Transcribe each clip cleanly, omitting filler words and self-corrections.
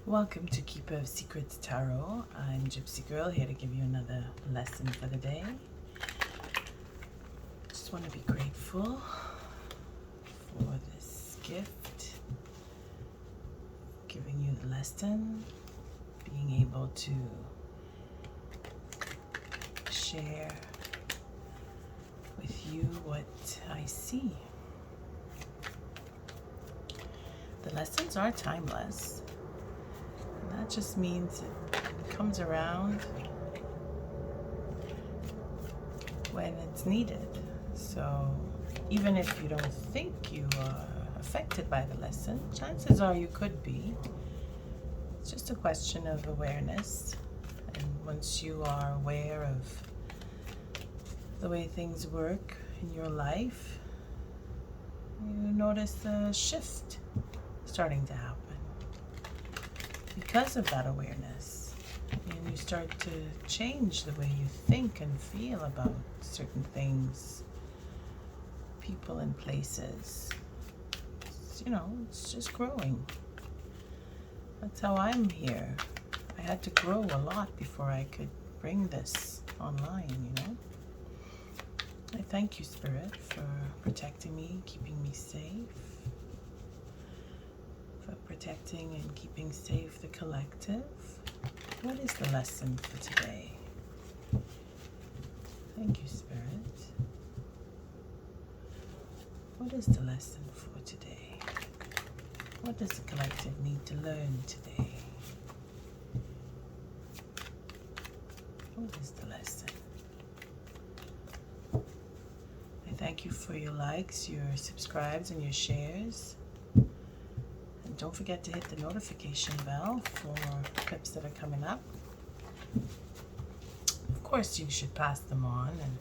Welcome to Keeper of Secrets Tarot. I'm Gypsy Girl here to give you another lesson for the day. Just want to be grateful for this gift, giving you the lesson, being able to share with you what I see. The lessons are timeless. And that just means it comes around when it's needed. So even if you don't think you are affected by the lesson, chances are you could be. It's just a question of awareness. And once you are aware of the way things work in your life, you notice a shift starting to happen. Because of that awareness, and you start to change the way you think and feel about certain things, people and places. It's just growing. That's how I'm here. I had to grow a lot before I could bring this online, I thank you, Spirit, for protecting me, keeping me safe, for protecting and keeping safe the collective. What is the lesson for today? Thank you, Spirit. What is the lesson for today? What does the collective need to learn today? What is the lesson? I thank you for your likes, your subscribes, and your shares. And don't forget to hit the notification bell for clips that are coming up. Of course, you should pass them on and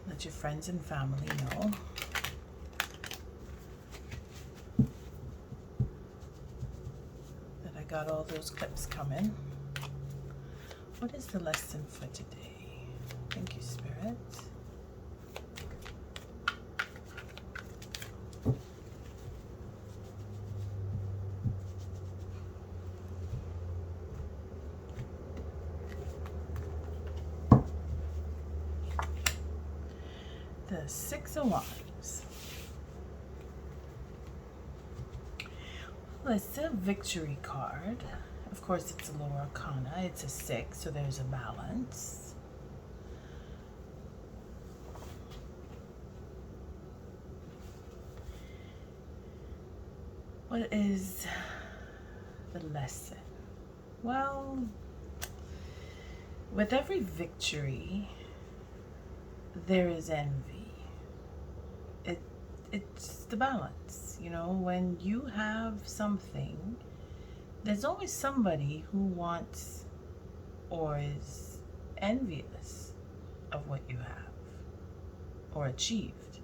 let your friends and family know. That I got all those clips coming. What is the lesson for today? Thank you, Spirit. The Six of Wands. Well, it's a victory card. Of course, it's a lower arcana. It's a 6, so there's a balance. What is the lesson? Well, with every victory, there is envy. It's the balance, when you have something, there's always somebody who wants or is envious of what you have or achieved.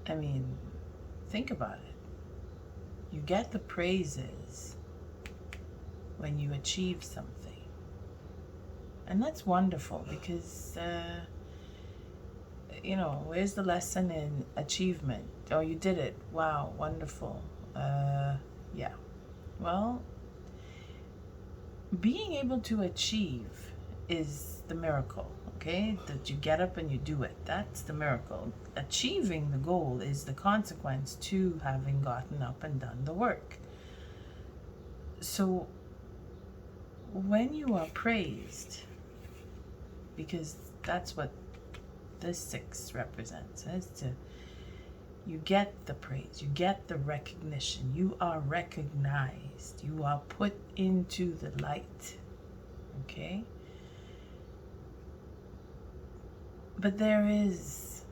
I mean, think about it. You get the praises when you achieve something. And that's wonderful because where's the lesson in achievement? Oh, you did it. Wow, wonderful. Yeah. Well, being able to achieve is the miracle, okay? That you get up and you do it. That's the miracle. Achieving the goal is the consequence to having gotten up and done the work. So when you are praised, because that's what this 6 represents, you get the praise, you get the recognition, you are recognized, you are put into the light, okay? But there is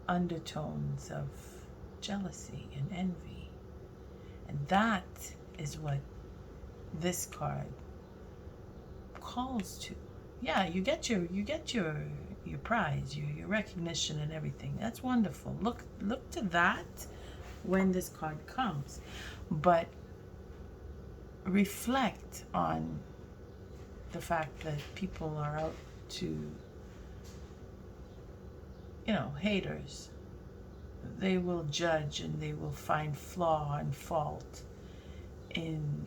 undertones of jealousy and envy, and that is what this card calls to. Yeah, you get your prize, your recognition and everything. That's wonderful. Look to that when this card comes. But reflect on the fact that people are out to, haters, they will judge and they will find flaw and fault in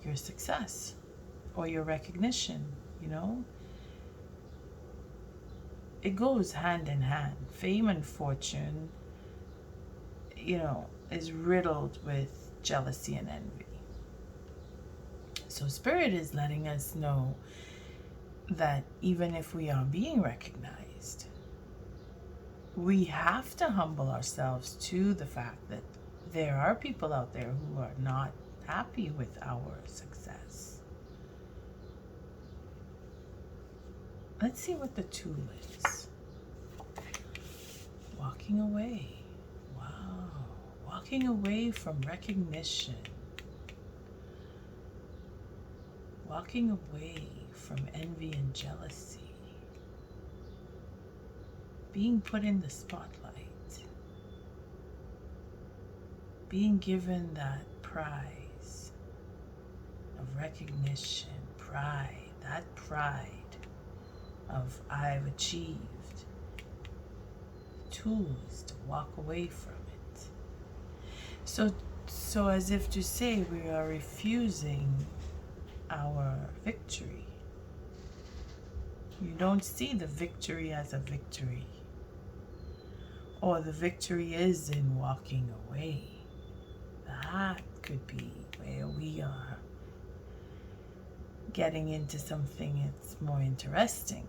your success or your recognition, you know? It goes hand in hand. Fame and fortune, is riddled with jealousy and envy. So Spirit is letting us know that even if we are being recognized, we have to humble ourselves to the fact that there are people out there who are not happy with our success. Let's see what the tool is. Walking away. Wow. Walking away from recognition. Walking away from envy and jealousy. Being put in the spotlight. Being given that prize of recognition, pride, that pride of I've achieved. The tool is to walk away from it. So as if to say we are refusing our victory. You don't see the victory as a victory. Or the victory is in walking away. That could be where we are getting into something that's more interesting.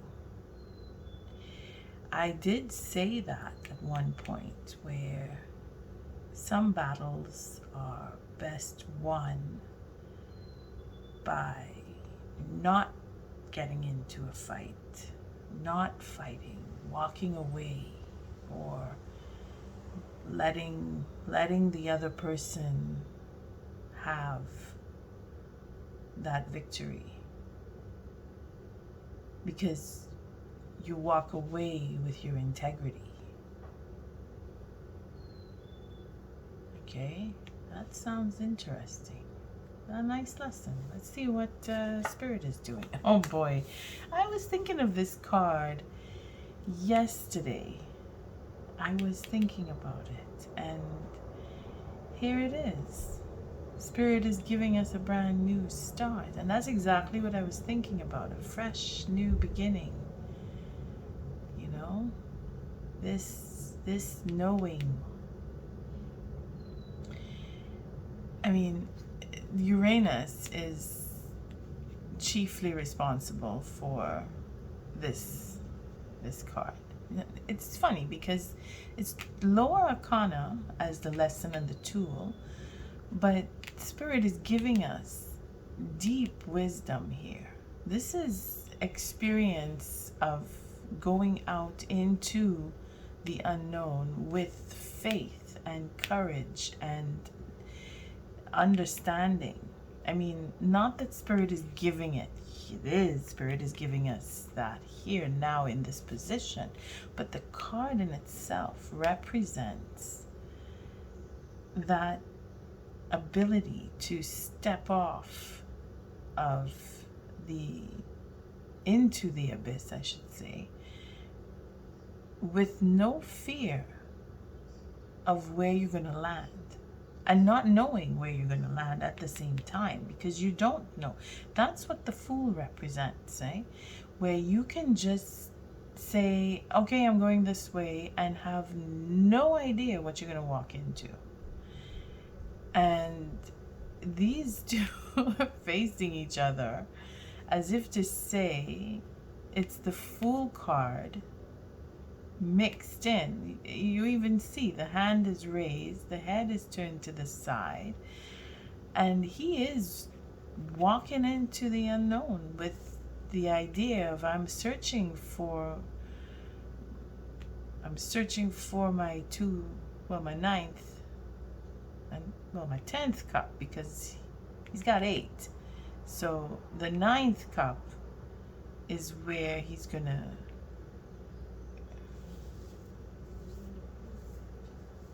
I did say that at one point, where some battles are best won by not getting into a fight, not fighting, walking away, or letting the other person have that victory. Because you walk away with your integrity. Okay, that sounds interesting. A nice lesson. Let's see what Spirit is doing. Oh boy, I was thinking of this card yesterday. I was thinking about it, and here it is. Spirit is giving us a brand new start, and that's exactly what I was thinking about, a fresh new beginning. This knowing. I mean, Uranus is chiefly responsible for this card. It's funny because it's lower arcana as the lesson and the tool, but Spirit is giving us deep wisdom here. This is experience of going out into the unknown with faith and courage and understanding. I mean, not that Spirit is giving it. Spirit is giving us that here now in this position. But the card in itself represents that ability to step off of into the abyss, I should say, with no fear of where you're going to land, and not knowing where you're going to land at the same time, because you don't know. That's what the Fool represents, eh? Where you can just say, okay, I'm going this way, and have no idea what you're going to walk into. And these two are facing each other as if to say it's the Fool card mixed in. You even see the hand is raised, the head is turned to the side, and he is walking into the unknown with the idea of I'm searching for my my ninth and my 10th cup, because he's got 8. So the 9th cup is where he's gonna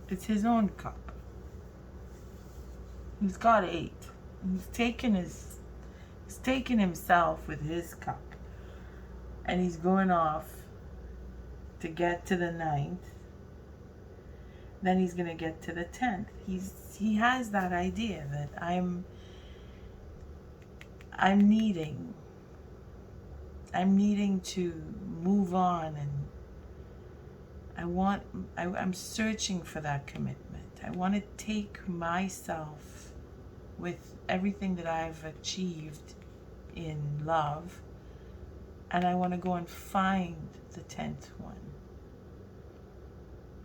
it's his own cup. He's got 8. He's taken himself with his cup, and he's going off to get to the 9th. then he's going to get to the 10th. He has that idea that I'm needing to move on, and I'm searching for that commitment. I want to take myself with everything that I've achieved in love, and I want to go and find the 10th one.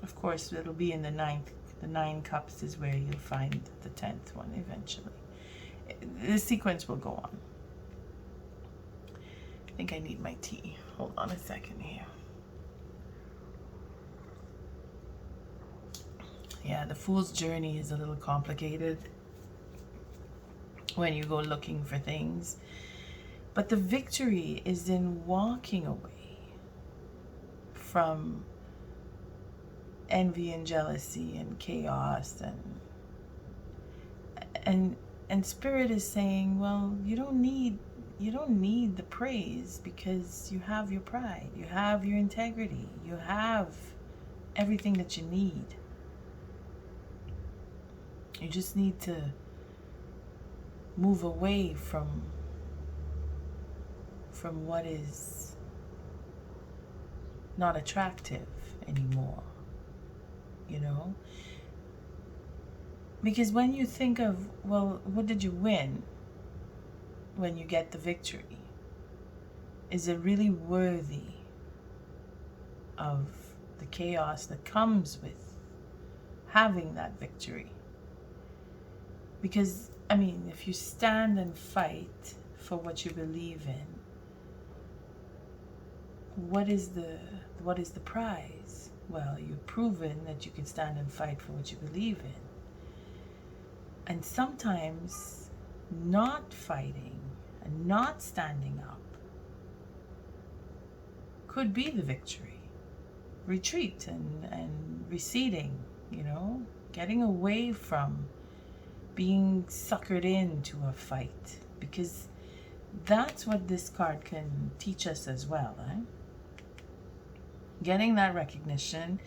Of course, it'll be in the 9th. The 9 cups is where you'll find the 10th one eventually. The sequence will go on. I think I need my tea. Hold on a second here. Yeah, the Fool's Journey is a little complicated when you go looking for things. But the victory is in walking away from envy and jealousy and chaos, and Spirit is saying, well, you don't need the praise, because you have your pride, you have your integrity, you have everything that you need. You just need to move away from what is not attractive anymore, you know? Because when you think of, well, what did you win when you get the victory? Is it really worthy of the chaos that comes with having that victory? Because, I mean, if you stand and fight for what you believe in, what is the prize? Well, you've proven that you can stand and fight for what you believe in. And sometimes not fighting and not standing up could be the victory. Retreat and receding, you know, getting away from being suckered into a fight, because that's what this card can teach us as well. Getting that recognition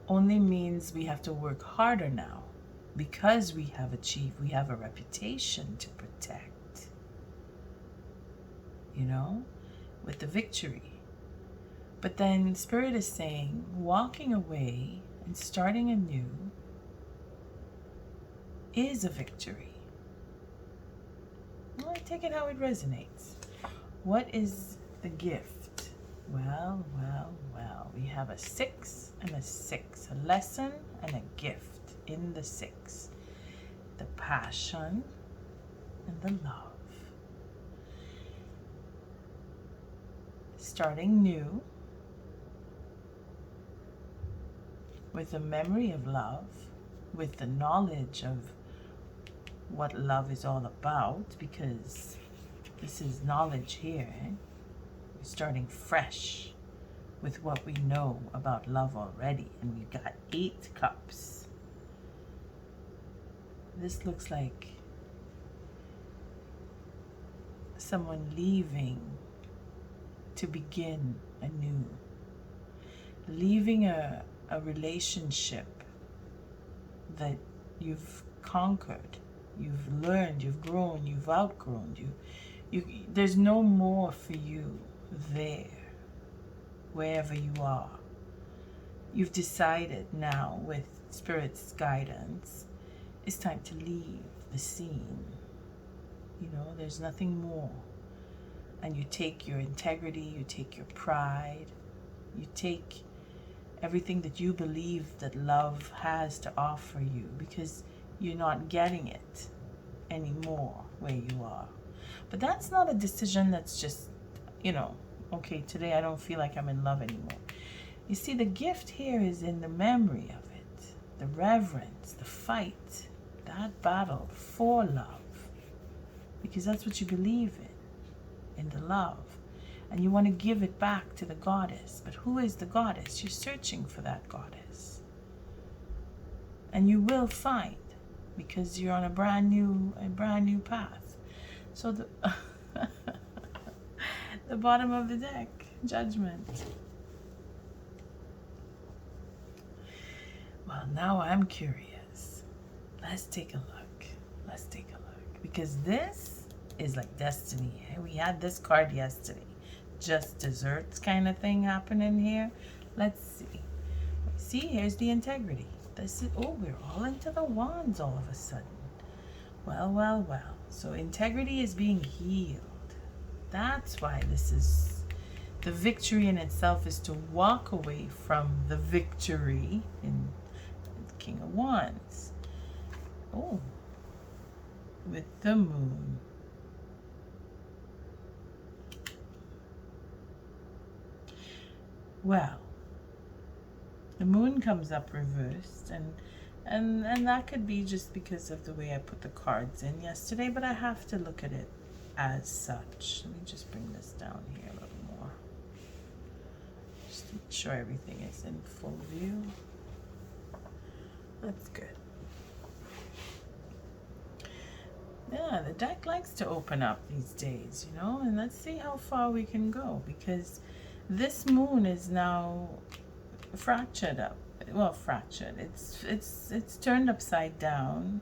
only means we have to work harder now, because we have a reputation to protect, you know, with the victory. But then Spirit is saying, walking away and starting anew is a victory. Well, I take it how it resonates. What is the gift? Well. We have a 6 and a 6. A lesson and a gift in the 6. The passion and the love. Starting new with a memory of love, with the knowledge of what love is all about, because this is knowledge here. We're starting fresh with what we know about love already, and we've got 8 cups. This looks like someone leaving to begin anew, leaving a relationship that you've conquered, you've learned, you've grown, you've outgrown, there's no more for you there, wherever you are. You've decided now, with Spirit's guidance, it's time to leave the scene. You know, there's nothing more. And you take your integrity, you take your pride, you take everything that you believe that love has to offer you, because you're not getting it anymore where you are. But that's not a decision that's just, you know, okay, today I don't feel like I'm in love anymore. You see, the gift here is in the memory of it, the reverence, the fight, that battle for love, because that's what you believe in the love. And you want to give it back to the goddess. But who is the goddess? You're searching for that goddess. And you will find, because you're on a brand new path. So the the bottom of the deck, Judgment. Well, now I'm curious. Let's take a look. Let's take a look. Because this is like destiny. We had this card yesterday. Just desserts kind of thing happening here. Let's see. See, here's the integrity. This is, oh, we're all into the wands all of a sudden. Well, well, well. So integrity is being healed. That's why this is, the victory in itself is to walk away from the victory in King of Wands. Oh, with the moon. Well, the moon comes up reversed, and that could be just because of the way I put the cards in yesterday, but I have to look at it as such. Let me just bring this down here a little more. Just to make sure everything is in full view. That's good. Yeah, the deck likes to open up these days, you know, and let's see how far we can go, because this moon is now fractured up. Well, fractured. It's turned upside down,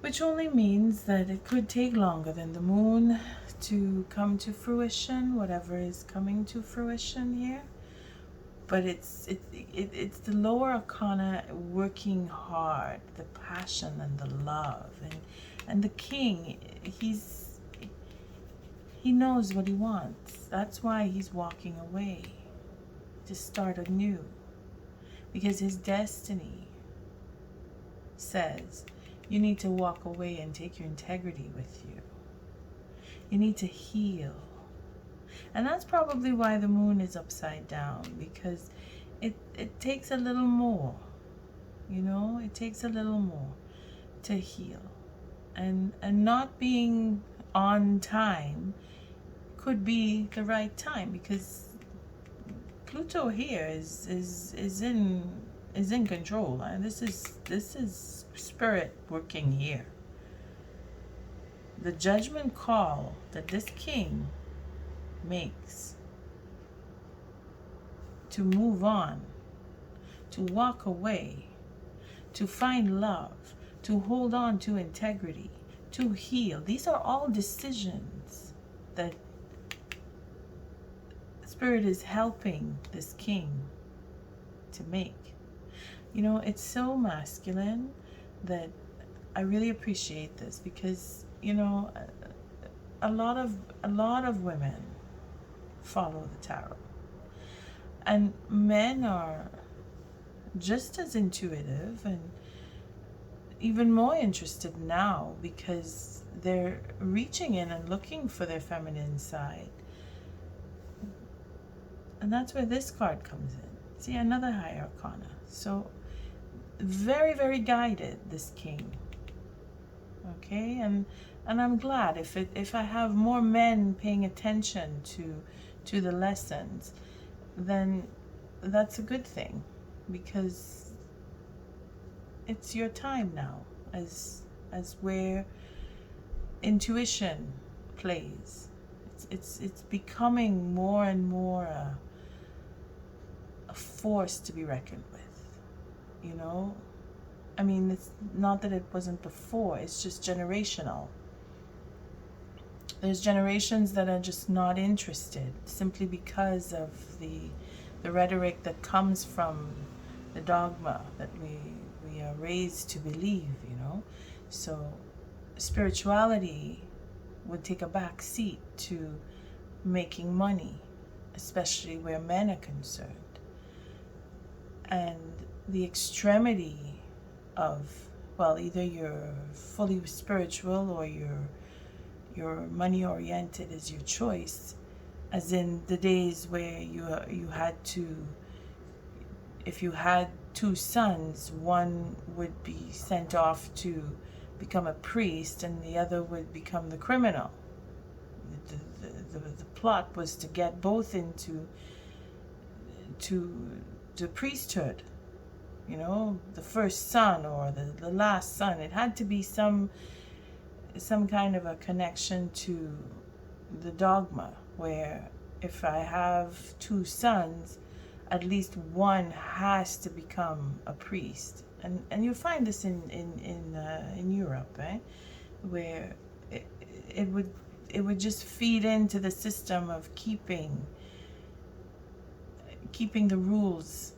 which only means that it could take longer than the moon to come to fruition, whatever is coming to fruition here. But it's the lower arcana working hard, the passion and the love, and the king, he knows what he wants. That's why he's walking away, to start anew, because his destiny says you need to walk away and take your integrity with you. You need to heal. And that's probably why the moon is upside down, because it takes a little more, you know, it takes a little more to heal. And not being on time could be the right time, because Pluto here is in control. And this is spirit working here. The judgment call that this king makes to move on, to walk away, to find love, to hold on to integrity, to heal. These are all decisions that Spirit is helping this king to make. You know, it's so masculine that I really appreciate this, because, you know, a lot of women follow the tarot, and men are just as intuitive and even more interested now, because they're reaching in and looking for their feminine side. And that's where this card comes in. See, another high arcana. So very, very guided, this king. Okay, and I'm glad if I have more men paying attention to the lessons, then that's a good thing, because it's your time now, as where intuition plays. It's becoming more and more a force to be reckoned with, you know. I mean, it's not that it wasn't before, it's just generational. There's generations that are just not interested, simply because of the rhetoric that comes from the dogma that we are raised to believe, you know. So spirituality would take a back seat to making money, especially where men are concerned. And the extremity of, well, either you're fully spiritual or you're money oriented is your choice, as in the days where you had to, if you had two sons, one would be sent off to become a priest and the other would become the criminal. The plot was to get both into the priesthood, you know, the first son or the last son. It had to be some kind of a connection to the dogma, where if I have two sons, at least one has to become a priest. And you find this in Europe, eh? Where it, it would just feed into the system of keeping the rules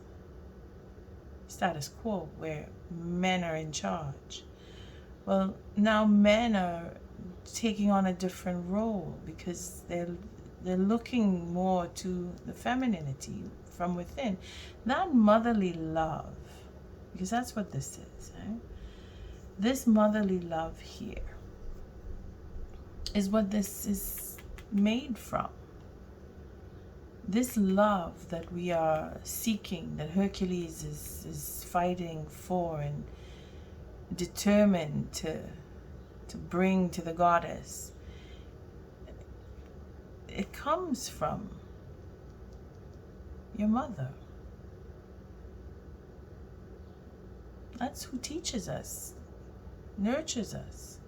status quo, where men are in charge. Well, now men are taking on a different role because they're looking more to the femininity from within, that motherly love, because that's what this is. Eh? This motherly love here is what this is made from. This love that we are seeking, that Hercules is fighting for and determined to bring to the goddess, it comes from your mother. That's who teaches us, nurtures us.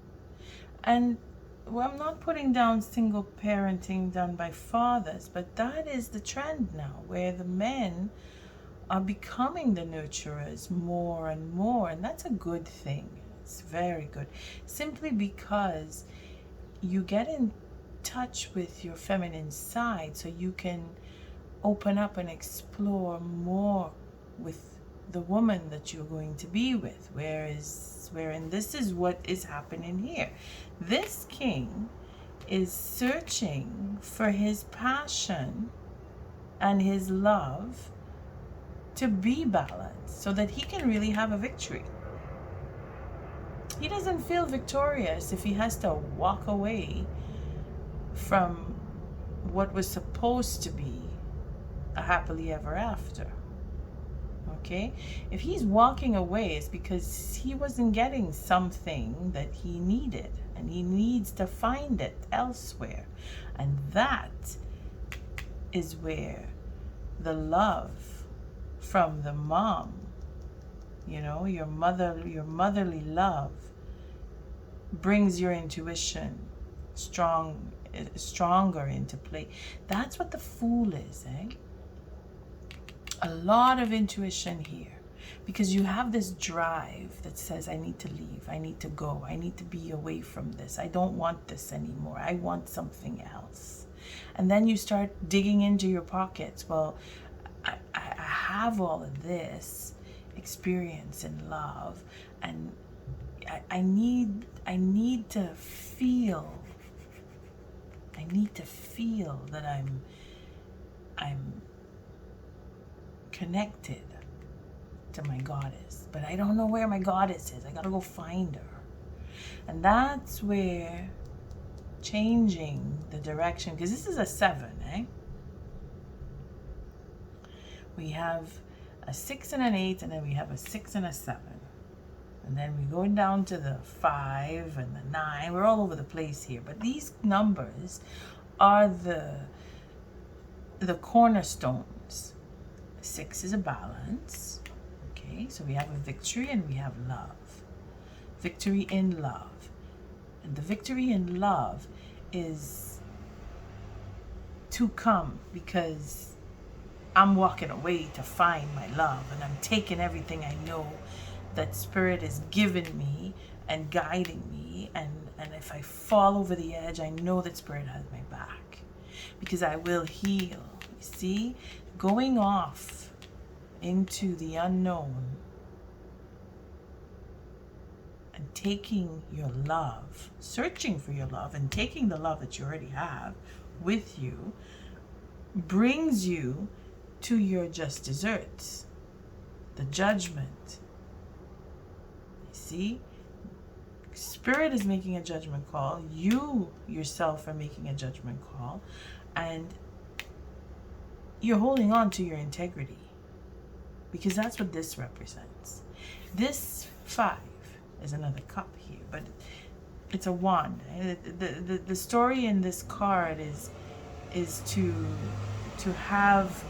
And well, I'm not putting down single parenting done by fathers, but that is the trend now, where the men are becoming the nurturers more and more, and that's a good thing. It's very good, simply because you get in touch with your feminine side, so you can open up and explore more with the woman that you're going to be with. Wherein this is what is happening here. This king is searching for his passion and his love to be balanced so that he can really have a victory. He doesn't feel victorious if he has to walk away from what was supposed to be a happily ever after. Okay? If he's walking away, it's because he wasn't getting something that he needed, and he needs to find it elsewhere. And that is where the love from the mom, your motherly love brings your intuition stronger into play. That's what the Fool is, eh? A lot of intuition here, because you have this drive that says, I need to leave, I need to go, I need to be away from this, I don't want this anymore, I want something else. And then you start digging into your pockets. Well, I have all of this experience in love, and I need to feel that I'm connected to my goddess, but I don't know where my goddess is. I gotta go find her. And that's where changing the direction, because this is a 7, eh? We have a 6 and an 8, and then we have a 6 and a 7. And then we go down to the 5 and the 9. We're all over the place here. But these numbers are the cornerstones. 6 is a balance. Okay, so we have a victory and we have love. Victory in love. And the victory in love is to come because I'm walking away to find my love, and I'm taking everything I know that Spirit is giving me and guiding me, and if I fall over the edge, I know that Spirit has my back, because I will heal. You see, going off into the unknown and taking your love, searching for your love and taking the love that you already have with you, brings you to your just desserts, the judgment. You see, Spirit is making a judgment call. You yourself are making a judgment call, and you're holding on to your integrity, because that's what this represents. This 5 is another cup here, but it's a wand. The story in this card is to have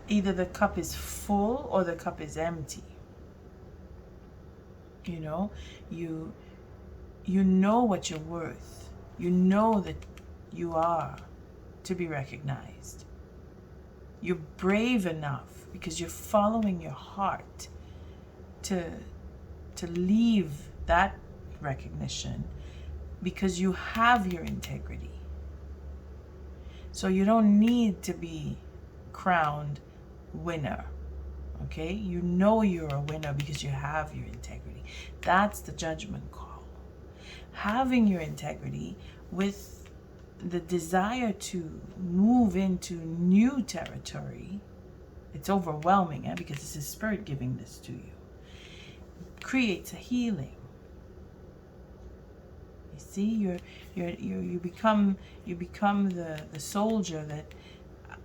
either the cup is full or the cup is empty. You know what you're worth. You know that you are to be recognized. You're brave enough because you're following your heart to leave that recognition because you have your integrity. So you don't need to be crowned winner. Okay? You know you're a winner because you have your integrity. That's the judgment call. Having your integrity with the desire to move into new territory, it's overwhelming, because it's the Spirit giving this to you, creates a healing. You see, you become the soldier that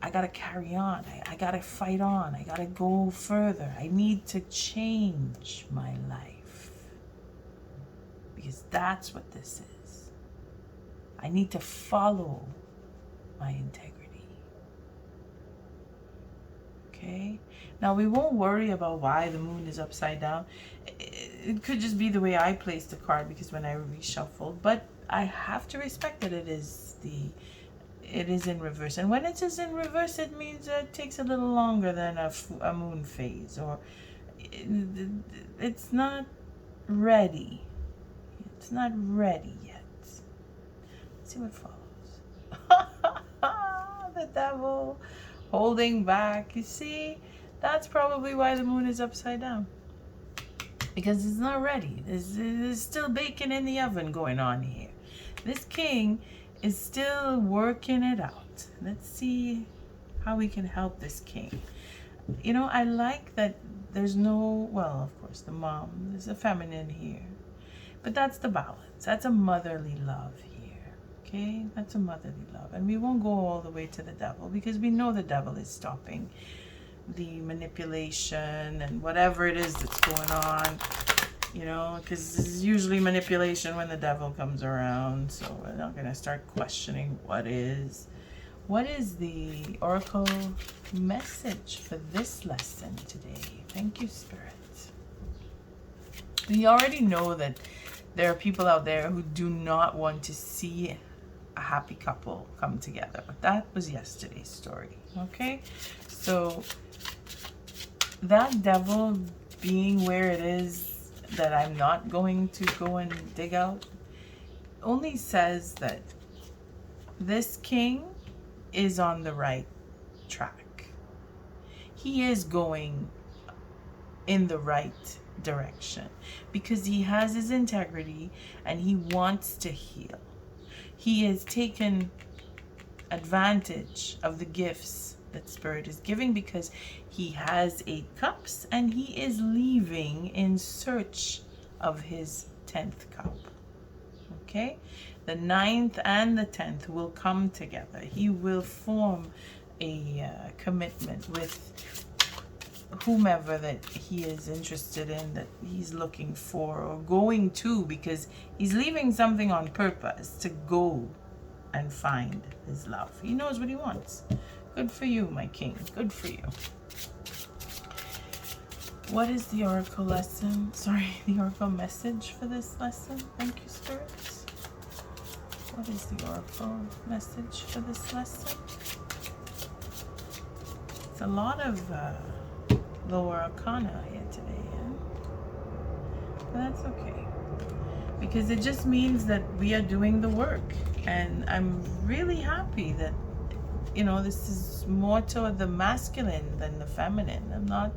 I gotta carry on. I gotta fight on. I gotta go further. I need to change my life because that's what this is. I need to follow my integrity. Okay? Now, we won't worry about why the moon is upside down. It could just be the way I placed the card because when I reshuffled, but I have to respect that it is in reverse. And when it is in reverse, it means it takes a little longer than a moon phase, or it's not ready. It's not ready yet. Let's see what follows. The devil holding back. You see, that's probably why the moon is upside down. Because it's not ready. There's still bacon in the oven going on here. This king is still working it out. Let's see how we can help this king. You know, I like that there's no, well, of course, the mom, there's a feminine here. But that's the balance. That's a motherly love here. Okay? That's a motherly love. And we won't go all the way to the devil because we know the devil is stopping the manipulation and whatever it is that's going on, you know, because it's usually manipulation when the devil comes around. So we're not going to start questioning what is the oracle message for this lesson today. Thank you, Spirit. We already know that there are people out there who do not want to see a happy couple come together. But that was yesterday's story. Okay? So that devil being where it is that I'm not going to go and dig out only says that this king is on the right track. He is going in the right direction because he has his integrity and he wants to heal. He has taken advantage of the gifts that Spirit is giving because he has 8 cups and he is leaving in search of his 10th cup. Okay? The 9th and the 10th will come together. He will form a commitment with whomever that he is interested in, that he's looking for or going to, because he's leaving something on purpose to go and find his love. He knows what he wants. Good for you, my king. Good for you. What is the oracle lesson? Sorry, the oracle message for this lesson? Thank you, spirits. What is the oracle message for this lesson? It's a lot of lower arcana here today, but that's okay, because it just means that we are doing the work, and I'm really happy that, you know, this is more toward the masculine than the feminine. I'm not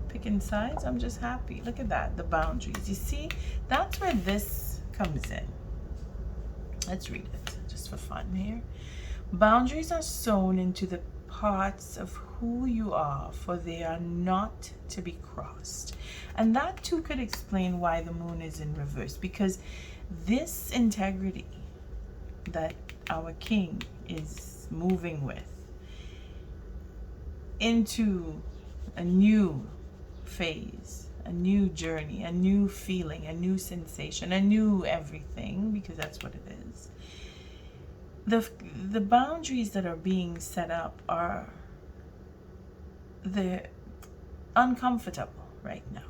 picking sides. I'm just happy. Look at that, the boundaries. You see, that's where this comes in. Let's read it just for fun here. Boundaries are sewn into the parts of who you are, for they are not to be crossed. And that too could explain why the moon is in reverse, because this integrity that our king is moving with into a new phase, a new journey, a new feeling, a new sensation, a new everything, because that's what it is. The boundaries that are being set up are the uncomfortable right now.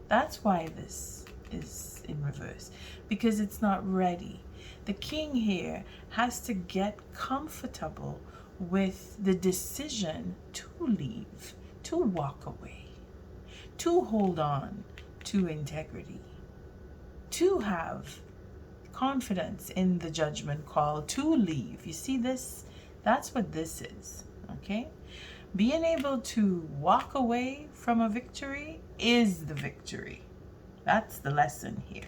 That's why this is in reverse, because it's not ready. The king here has to get comfortable with the decision to leave, to walk away, to hold on to integrity, to have confidence in the judgment call, to leave. You see this? That's what this is, okay? Being able to walk away from a victory is the victory. That's the lesson here.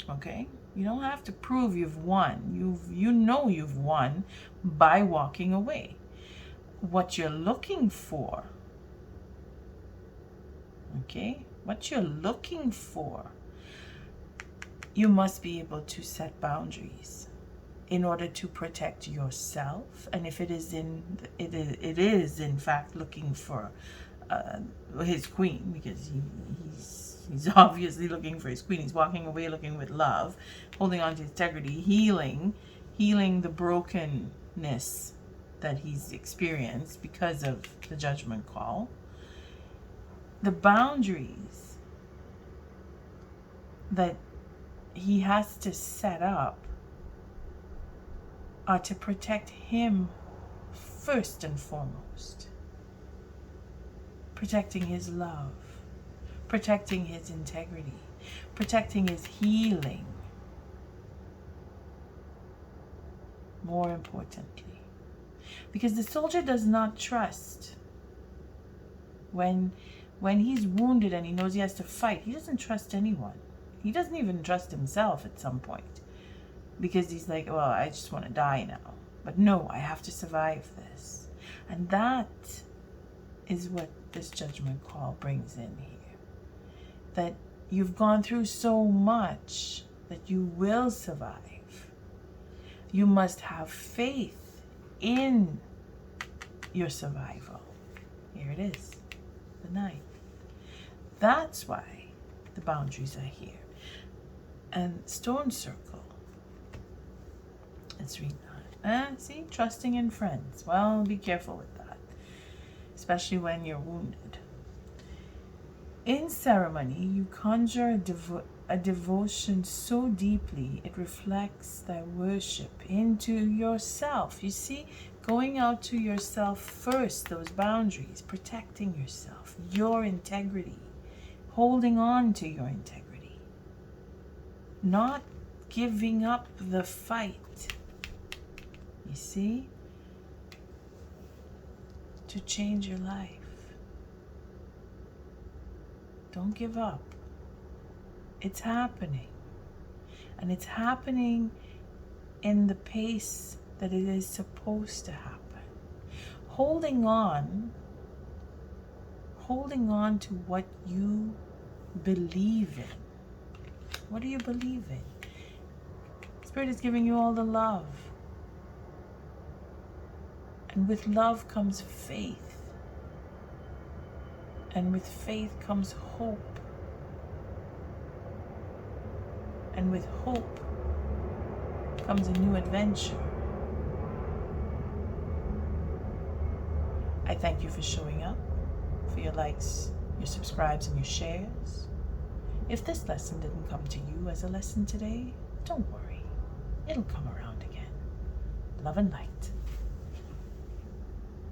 Okay? You don't have to prove you've won. You know you've won by walking away. What you're looking for, okay? What you're looking for, you must be able to set boundaries in order to protect yourself. And if it is in fact looking for his queen, because he's obviously looking for his queen. He's walking away looking with love, holding on to integrity, healing the brokenness that he's experienced because of the judgment call. The boundaries that he has to set up are to protect him first and foremost. Protecting his love, protecting his integrity, protecting his healing. More importantly, because the soldier does not trust when he's wounded and he knows he has to fight. He doesn't trust anyone. He doesn't even trust himself at some point, because he's like, well, I just want to die now. But no, I have to survive this. And that is what this judgment call brings in here. That you've gone through so much that you will survive. You must have faith in your survival. Here it is, the 9th. That's why the boundaries are here. And stone circle. Let's read that. See, trusting in friends. Well, be careful with that, especially when you're wounded. In ceremony, you conjure a devotion so deeply it reflects thy worship into yourself. You see, going out to yourself first, those boundaries, protecting yourself, your integrity, holding on to your integrity, not giving up the fight. You see, to change your life. Don't give up. It's happening. And it's happening in the pace that it is supposed to happen. Holding on to what you believe in. What do you believe in? Spirit is giving you all the love. And with love comes faith. And with faith comes hope. And with hope comes a new adventure. I thank you for showing up, for your likes, your subscribes, and your shares. If this lesson didn't come to you as a lesson today, don't worry. It'll come around again. Love and light.